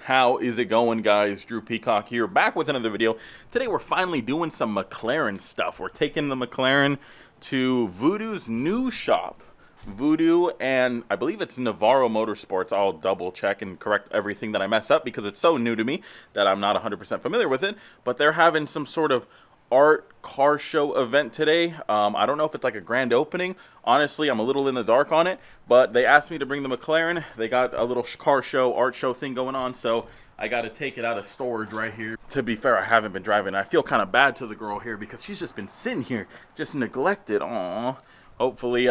How is it going, guys? Drew Peacock here, back with another video. Today we're finally doing some McLaren stuff. We're taking the McLaren to Voodoo's new shop. Voodoo, and I believe it's Novara Motorsports. I'll double check and correct everything that I mess up because it's so new to me that I'm not 100% familiar with it. But they're having some sort of art car show event today. I don't know if it's like a grand opening. Honestly, I'm a little in the dark on it, but they asked me to bring the McLaren. They got a little car show, art show thing going on, so I got to take it out of storage right here. To be fair, I haven't been driving. I feel kind of bad to the girl here because she's just been sitting here, just neglected. Aww. Hopefully,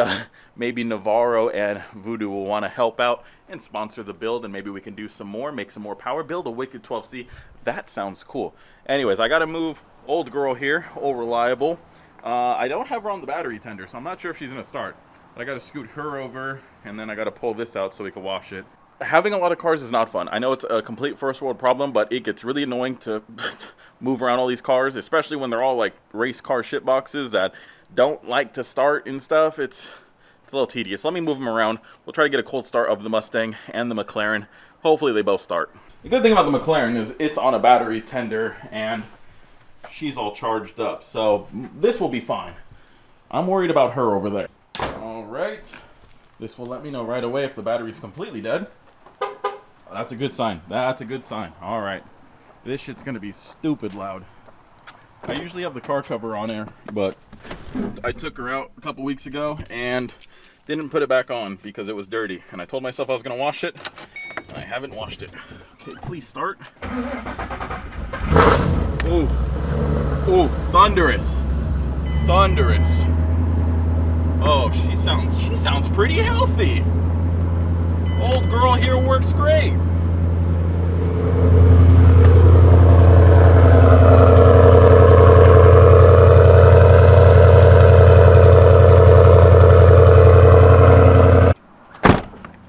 maybe Navarro and Voodoo will want to help out and sponsor the build, and maybe we can do some more, make some more power, build a Wicked 12C. That sounds cool. Anyways, I got to move old girl here, old reliable. I don't have her on the battery tender, so I'm not sure if she's going to start. But I got to scoot her over, and then I got to pull this out so we can wash it. Having a lot of cars is not fun. I know it's a complete first world problem, but it gets really annoying to move around all these cars, especially when they're all like race car shit boxes that don't like to start and stuff. It's a little tedious. Let me move them around. We'll try to get a cold start of the Mustang and the McLaren. Hopefully they both start. The good thing about the McLaren is it's on a battery tender and she's all charged up, so this will be fine. I'm worried about her over there. All right. This will let me know right away if the battery's completely dead. That's a good sign. That's a good sign. All right. This shit's going to be stupid loud. I usually have the car cover on air, but I took her out a couple weeks ago and didn't put it back on because it was dirty. And I told myself I was going to wash it, and I haven't washed it. Okay, please start. Ooh. Ooh, thunderous. Thunderous. Oh, she sounds pretty healthy. Old girl here works great.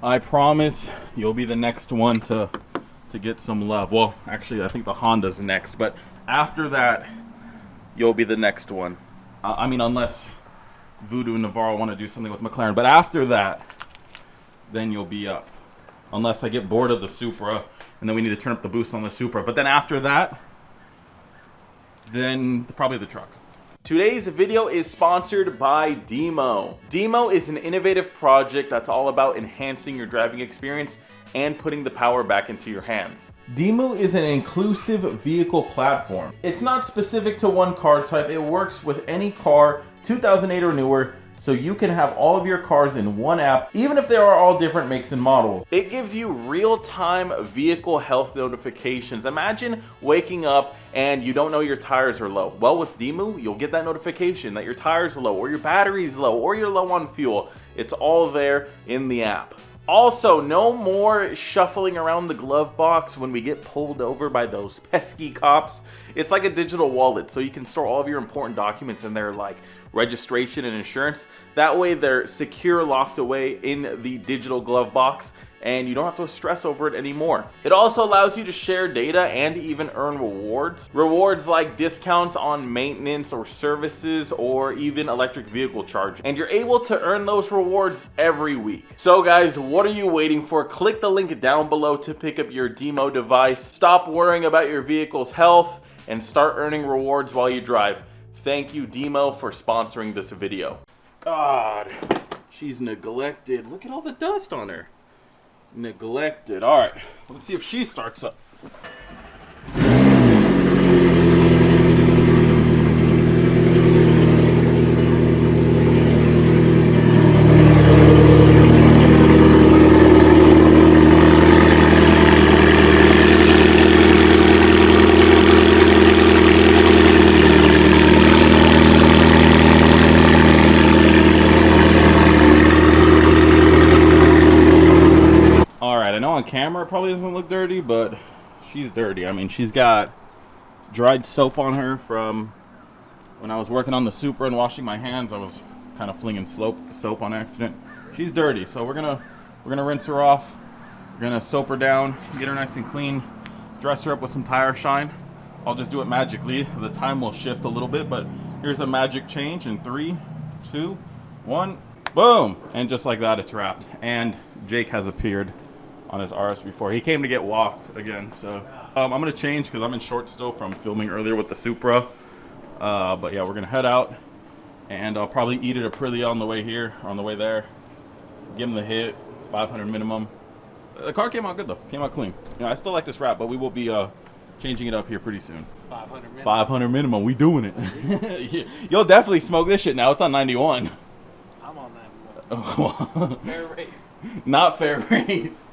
I promise you'll be the next one to get some love. Well, actually, I think the Honda's next, but after that, you'll be the next one. I mean, unless Voodoo and Navarro want to do something with McLaren, but after that, then you'll be up. Unless I get bored of the Supra, and then we need to turn up the boost on the Supra. But then after that, then probably the truck. Today's video is sponsored by Demo. Demo is an innovative project that's all about enhancing your driving experience and putting the power back into your hands. Demo is an inclusive vehicle platform. It's not specific to one car type. It works with any car, 2008 or newer, so you can have all of your cars in one app, even if they are all different makes and models. It gives you real-time vehicle health notifications. Imagine waking up and you don't know your tires are low. Well, with Demo, you'll get that notification that your tires are low, or your battery's low, or you're low on fuel. It's all there in the app. Also, no more shuffling around the glove box when we get pulled over by those pesky cops. It's like a digital wallet, so you can store all of your important documents in there, like registration and insurance. That way they're secure, locked away in the digital glove box, and you don't have to stress over it anymore. It also allows you to share data and even earn rewards. Rewards like discounts on maintenance or services, or even electric vehicle charging. And you're able to earn those rewards every week. So guys, what are you waiting for? Click the link down below to pick up your Demo device. Stop worrying about your vehicle's health and start earning rewards while you drive. Thank you, Demo, for sponsoring this video. God, she's neglected. Look at all the dust on her. Neglected. All right, let's see if she starts up. On camera it probably doesn't look dirty, but she's dirty. I mean, she's got dried soap on her from when I was working on the Supra and washing my hands. I was kind of flinging soap on accident. She's dirty, so we're gonna rinse her off. We're gonna soap her down, get her nice and clean, dress her up with some tire shine. I'll just do it magically. The time will shift a little bit, but here's a magic change in 3, 2, 1, boom! And just like that, it's wrapped. And Jake has appeared. on his RS before. He came to get walked again, so I'm gonna change because I'm in short still from filming earlier with the Supra. But yeah, we're gonna head out, and I'll probably eat at Aprilia on the way here, or on the way there. Give him the hit, 500 minimum. The car came out good though, came out clean. You know, I still like this wrap, but we will be changing it up here pretty soon. 500 minimum. 500 minimum, we doing it. You'll definitely smoke this shit now. It's on 91. I'm on 91. Fair race. Not fair race.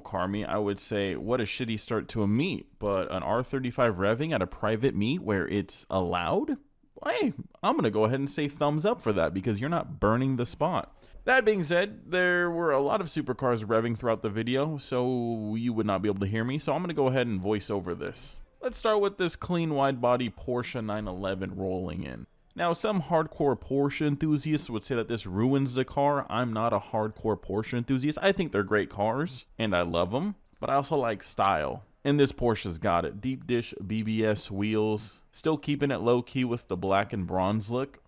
Car meet, I would say what a shitty start to a meet, but an R35 revving at a private meet where it's allowed, hey, I'm gonna go ahead and say thumbs up for that because you're not burning the spot. That being said, there were a lot of supercars revving throughout the video, so you would not be able to hear me, so I'm gonna go ahead and voice over this. Let's start with this clean wide body Porsche 911 rolling in. Now, some hardcore Porsche enthusiasts would say that this ruins the car. I'm not a hardcore Porsche enthusiast. I think they're great cars, and I love them, but I also like style. And this Porsche's got it. Deep dish BBS wheels, still keeping it low-key with the black and bronze look.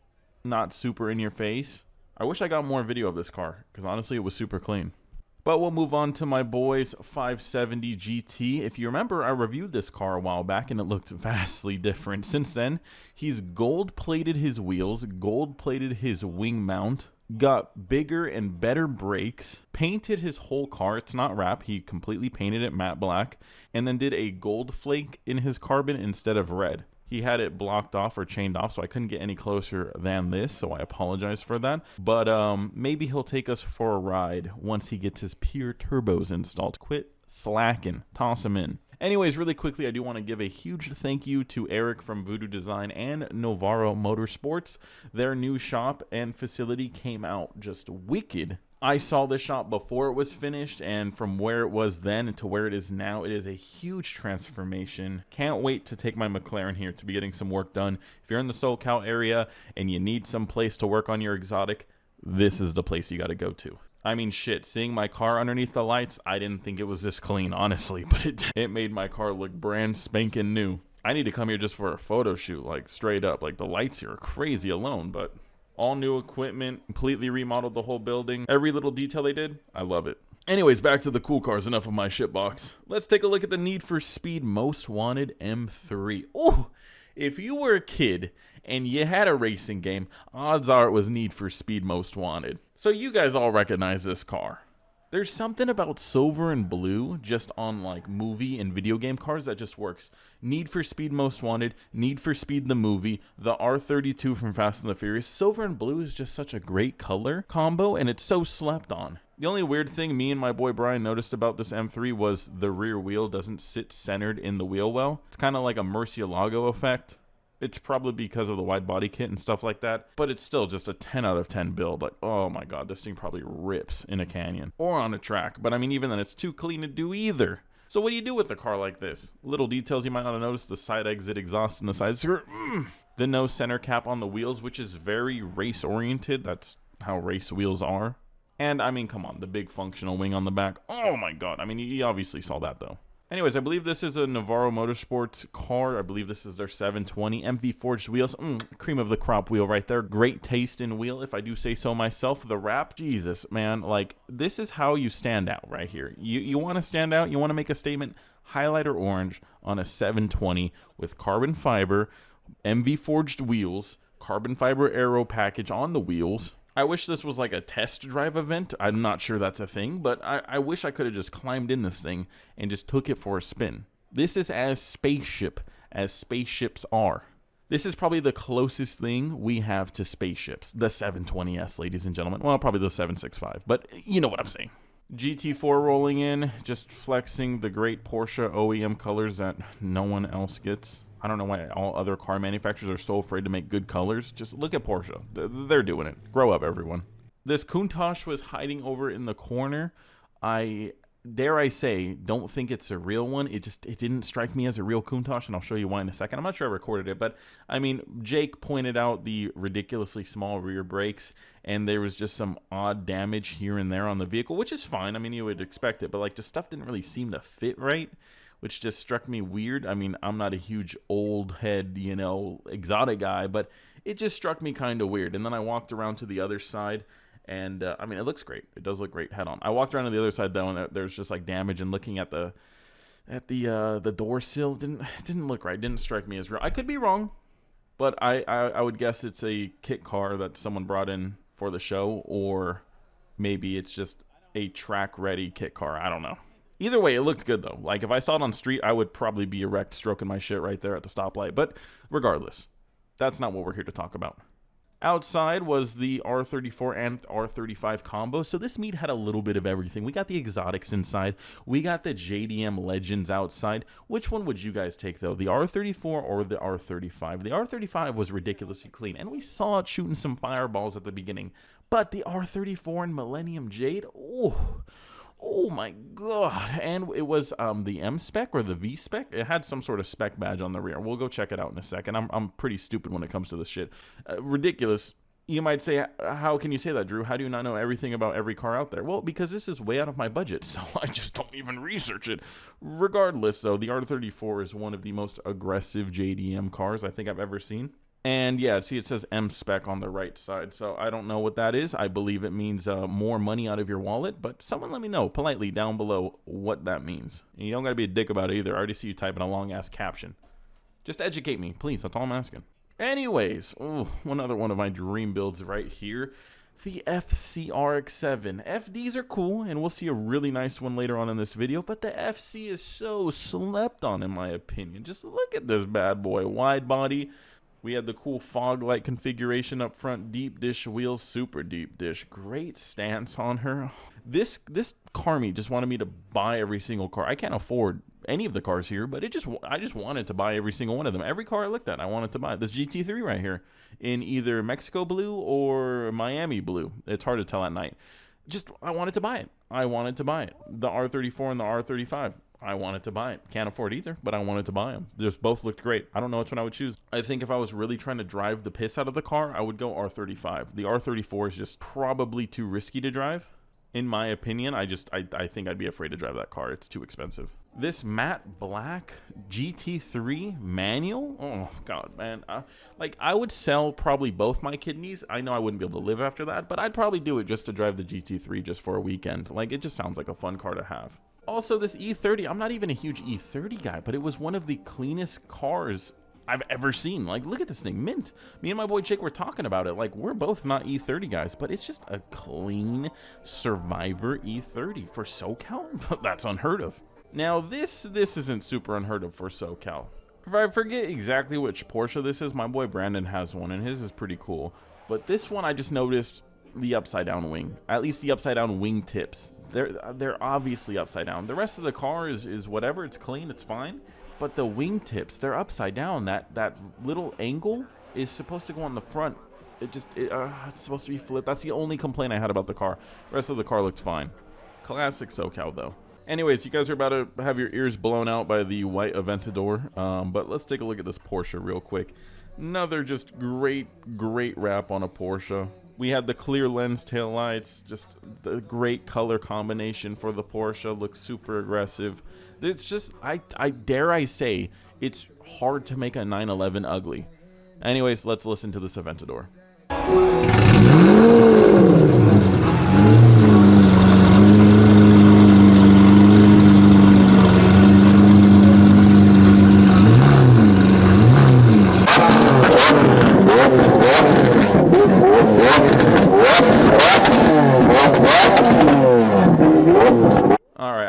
Not super in your face. I wish I got more video of this car, because honestly, it was super clean. But we'll move on to my boy's 570 GT. If you remember, I reviewed this car a while back and it looked vastly different. Since then, he's gold-plated his wheels, gold-plated his wing mount, got bigger and better brakes, painted his whole car. It's not wrap. He completely painted it matte black, and then did a gold flake in his carbon instead of red. He had it blocked off or chained off, so I couldn't get any closer than this, so I apologize for that. But maybe he'll take us for a ride once he gets his pure turbos installed. Quit slacking. Toss him in. Anyways, really quickly, I do want to give a huge thank you to Eric from Voodoo Design and Novara Motorsports. Their new shop and facility came out just wicked. I saw this shop before it was finished, and from where it was then to where it is now, it is a huge transformation. Can't wait to take my McLaren here to be getting some work done. If you're in the SoCal area and you need some place to work on your exotic, this is the place you got to go to. I mean, shit, seeing my car underneath the lights, I didn't think it was this clean, honestly, but it made my car look brand spanking new. I need to come here just for a photo shoot, like straight up. Like the lights here are crazy alone, but all new equipment, completely remodeled the whole building. Every little detail they did, I love it. Anyways, back to the cool cars. Enough of my shitbox. Let's take a look at the Need for Speed Most Wanted M3. Oh, if you were a kid and you had a racing game, odds are it was Need for Speed Most Wanted. So you guys all recognize this car. There's something about silver and blue just on like movie and video game cars that just works. Need for Speed Most Wanted, Need for Speed the movie, the R32 from Fast and the Furious. Silver and blue is just such a great color combo, and it's so slept on. The only weird thing me and my boy Brian noticed about this M3 was the rear wheel doesn't sit centered in the wheel well. It's kind of like a Murcielago effect. It's probably because of the wide body kit and stuff like that, but it's still just a 10 out of 10 build. Like, oh my god, this thing probably rips in a canyon or on a track. But I mean, even then, it's too clean to do either. So what do you do with a car like this? Little details you might not have noticed: the side exit exhaust and the side skirt. The no center cap on the wheels, which is very race oriented. That's how race wheels are. And I mean, come on, the big functional wing on the back. Oh my god. I mean, you obviously saw that though. Anyways, I believe this is a Novara Motorsports car. I believe this is their 720 MV forged wheels. Cream of the crop wheel right there. Great taste in wheel, if I do say so myself. The wrap, Jesus, man. Like, this is how you stand out right here. You want to stand out? You want to make a statement? Highlighter orange on a 720 with carbon fiber, MV forged wheels, carbon fiber aero package on the wheels. I wish this was like a test drive event. I'm not sure that's a thing, but I wish I could have just climbed in this thing and just took it for a spin. This is as spaceship as spaceships are. This is probably the closest thing we have to spaceships. The 720S, ladies and gentlemen. Well, probably the 765, but you know what I'm saying. GT4 rolling in, just flexing the great Porsche OEM colors that no one else gets. I don't know why all other car manufacturers are so afraid to make good colors. Just look at Porsche. They're doing it. Grow up, everyone. This Countach was hiding over in the corner. I dare I say, don't think it's a real one. It didn't strike me as a real Countach, and I'll show you why in a second. I'm not sure I recorded it, but I mean, Jake pointed out the ridiculously small rear brakes, and there was just some odd damage here and there on the vehicle, which is fine. I mean, you would expect it, but like, just stuff didn't really seem to fit right, which just struck me weird. I mean, I'm not a huge old head, you know, exotic guy, but it just struck me kind of weird. And then I walked around to the other side. And I mean, it looks great. It does look great head on. I walked around to the other side though, and there's just like damage. And looking at the door sill, didn't look right. Didn't strike me as real. I could be wrong, but I would guess it's a kit car that someone brought in for the show, or maybe it's just a track ready kit car. I don't know. Either way, it looked good though. Like if I saw it on the street, I would probably be erect, stroking my shit right there at the stoplight. But regardless, that's not what we're here to talk about. Outside was the R34 and R35 combo. So this meet had a little bit of everything. We got the exotics inside. We got the JDM Legends outside. Which one would you guys take, though? The R34 or the R35? The R35 was ridiculously clean, and we saw it shooting some fireballs at the beginning. But the R34 and Millennium Jade, oh my god. And it was the M spec or the V spec. It had some sort of spec badge on the rear. We'll go check it out in a second. I'm pretty stupid when it comes to this shit. Ridiculous. You might say, how can you say that, Drew? How do you not know everything about every car out there? Well, because this is way out of my budget, so I just don't even research it. Regardless, though, the R34 is one of the most aggressive JDM cars I think I've ever seen. And yeah, see, it says M spec on the right side, so I don't know what that is. I believe it means more money out of your wallet, but someone let me know politely down below what that means. And you don't gotta be a dick about it either. I already see you typing a long-ass caption. Just educate me, please. That's all I'm asking. Anyways, another one of my dream builds right here. The FCRX7. FDs are cool, and we'll see a really nice one later on in this video, but the FC is so slept on in my opinion. Just look at this bad boy. Wide body. We had the cool fog light configuration up front, deep dish wheels, super deep dish. Great stance on her. This car meet just wanted me to buy every single car. I can't afford any of the cars here, but I just wanted to buy every single one of them. Every car I looked at, I wanted to buy. This GT3 right here in either Mexico blue or Miami blue. It's hard to tell at night. I wanted to buy it. I wanted to buy it. The R34 and the R35. I wanted to buy it. Can't afford either, but I wanted to buy them. Just both looked great. I don't know which one I would choose. I think if I was really trying to drive the piss out of the car, I would go R35. The R34 is just probably too risky to drive. In my opinion, I think I'd be afraid to drive that car. It's too expensive. This matte black GT3 manual? Oh, God, man. Like, I would sell probably both my kidneys. I know I wouldn't be able to live after that, but I'd probably do it just to drive the GT3 just for a weekend. Like, it just sounds like a fun car to have. Also, this E30, I'm not even a huge E30 guy, but it was one of the cleanest cars I've ever seen. Like, look at this thing, mint. Me and my boy Jake were talking about it. Like, we're both not E30 guys, but it's just a clean Survivor E30 for SoCal. That's unheard of. Now, this isn't super unheard of for SoCal. If I forget exactly which Porsche this is, my boy Brandon has one, and his is pretty cool. But this one, I just noticed the upside down wing, at least the upside down wing tips. They're obviously upside down. The rest of the car is whatever. It's clean. It's fine. But the wing tips, they're upside down. That little angle is supposed to go on the front. It's supposed to be flipped. That's the only complaint I had about the car. The rest of the car looked fine. Classic SoCal though. Anyways, you guys are about to have your ears blown out by the white Aventador. But let's take a look at this Porsche real quick. Another just great wrap on a Porsche. We had the clear lens taillights, just the great color combination for the Porsche. Looks super aggressive. It's just, I dare I say, it's hard to make a 911 ugly. Anyways, let's listen to this Aventador.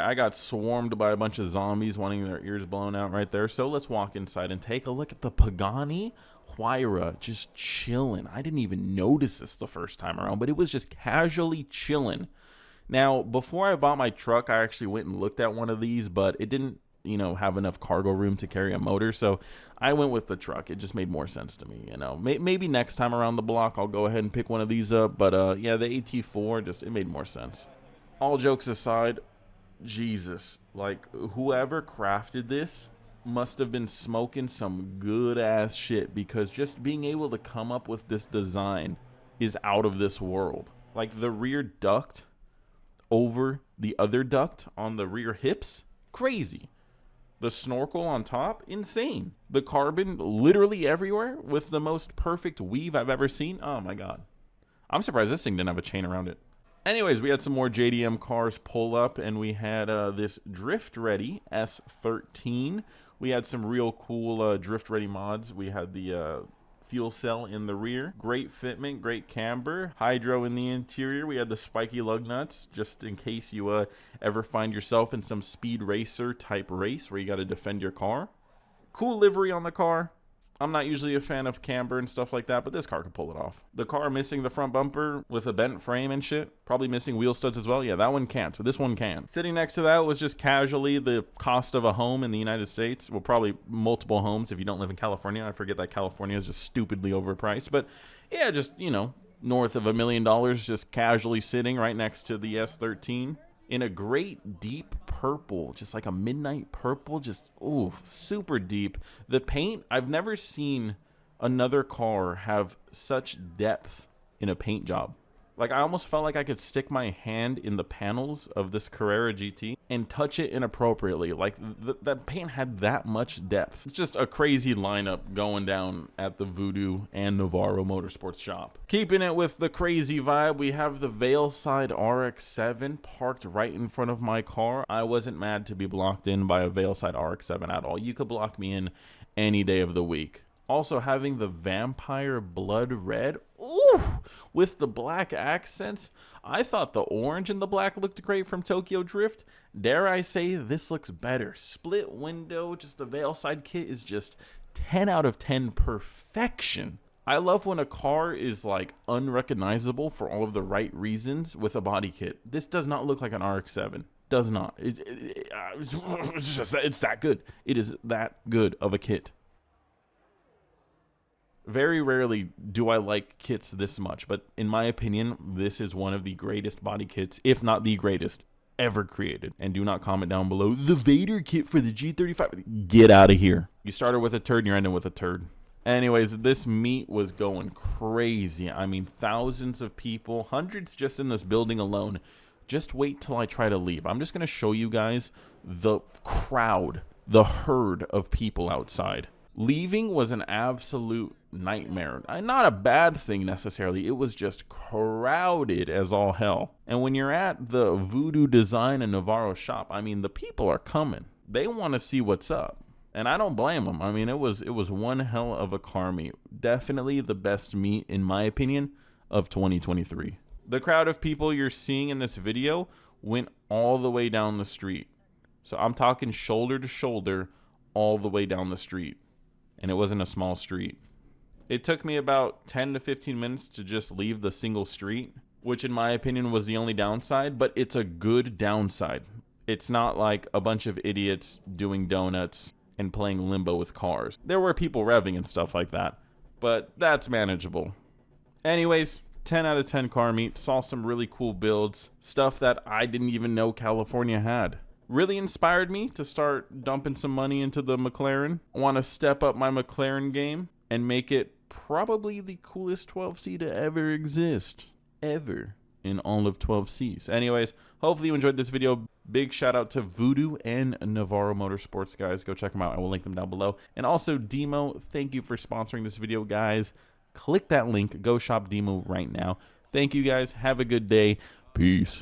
I got swarmed by a bunch of zombies wanting their ears blown out right there. So let's walk inside and take a look at the Pagani Huayra just chilling. I didn't even notice this the first time around, but it was just casually chilling. Now, before I bought my truck, I actually went and looked at one of these, but it didn't you know, have enough cargo room to carry a motor. So I went with the truck. It just made more sense to me, you know. Maybe next time around the block I'll go ahead and pick one of these up. But yeah, the AT4, just, it made more sense. All jokes aside, Jesus, like, whoever crafted this must have been smoking some good ass shit, because just being able to come up with this design is out of this world. Like, the rear duct over the other duct on the rear hips, crazy. The snorkel on top, insane. The carbon literally everywhere with the most perfect weave I've ever seen. Oh my god. I'm surprised this thing didn't have a chain around it. Anyways, we had some more JDM cars pull up, and we had this Drift Ready S13. We had some real cool Drift Ready mods. We had the fuel cell in the rear. Great fitment, great camber. Hydro in the interior. We had the spiky lug nuts, just in case you ever find yourself in some speed racer type race where you got to defend your car. Cool livery on the car. I'm not usually a fan of camber and stuff like that, but this car could pull it off. The car missing the front bumper with a bent frame and shit, probably missing wheel studs as well. Yeah, that one can't, but this one can. Sitting next to that was just casually the cost of a home in the United States. Well, probably multiple homes if you don't live in California. I forget that California is just stupidly overpriced, but yeah, just, you know, north of $1 million, just casually sitting right next to the S13. In a great deep purple, just like a midnight purple, just, ooh, super deep. The paint, I've never seen another car have such depth in a paint job. Like, I almost felt like I could stick my hand in the panels of this Carrera GT and touch it inappropriately. Like, that paint had that much depth. It's just a crazy lineup going down at the Voodoo and Novara Motorsports shop. Keeping it with the crazy vibe, we have the Veilside RX-7 parked right in front of my car. I wasn't mad to be blocked in by a Veilside RX-7 at all. You could block me in any day of the week. Also having the Vampire Blood Red, ooh, with the black accents. I thought the orange and the black looked great from Tokyo Drift. Dare I say, this looks better. Split window, just the Veilside kit is just 10 out of 10 perfection. I love when a car is like unrecognizable for all of the right reasons with a body kit. This does not look like an RX-7. Does not. It's just that, it's that good. It is that good of a kit. Very rarely do I like kits this much, but in my opinion, this is one of the greatest body kits, if not the greatest, ever created. And do not comment down below, the Vader kit for the G35. Get out of here. You started with a turd and you're ending with a turd. Anyways, this meet was going crazy. I mean, thousands of people, hundreds just in this building alone. Just wait till I try to leave. I'm just going to show you guys the crowd, the herd of people outside. Leaving was an absolute nightmare. Not a bad thing necessarily. It was just crowded as all hell. And when you're at the Voodoo Design and Novara shop, I mean, the people are coming. They want to see what's up. And I don't blame them. I mean, it was one hell of a car meet. Definitely the best meet, in my opinion, of 2023. The crowd of people you're seeing in this video went all the way down the street. So I'm talking shoulder to shoulder all the way down the street. And it wasn't a small street. It took me about 10 to 15 minutes to just leave the single street, which in my opinion was the only downside, but it's a good downside. It's not like a bunch of idiots doing donuts and playing limbo with cars. There were people revving and stuff like that, but that's manageable. Anyways, 10 out of 10 car meet. Saw some really cool builds, stuff that I didn't even know California had. Really inspired me to start dumping some money into the McLaren. I want to step up my McLaren game and make it probably the coolest 12C to ever exist. Ever in all of 12Cs. Anyways, hopefully you enjoyed this video. Big shout out to Voodoo and Novara Motorsports, guys. Go check them out. I will link them down below. And also Demo, thank you for sponsoring this video, guys. Click that link. Go shop Demo right now. Thank you, guys. Have a good day. Peace.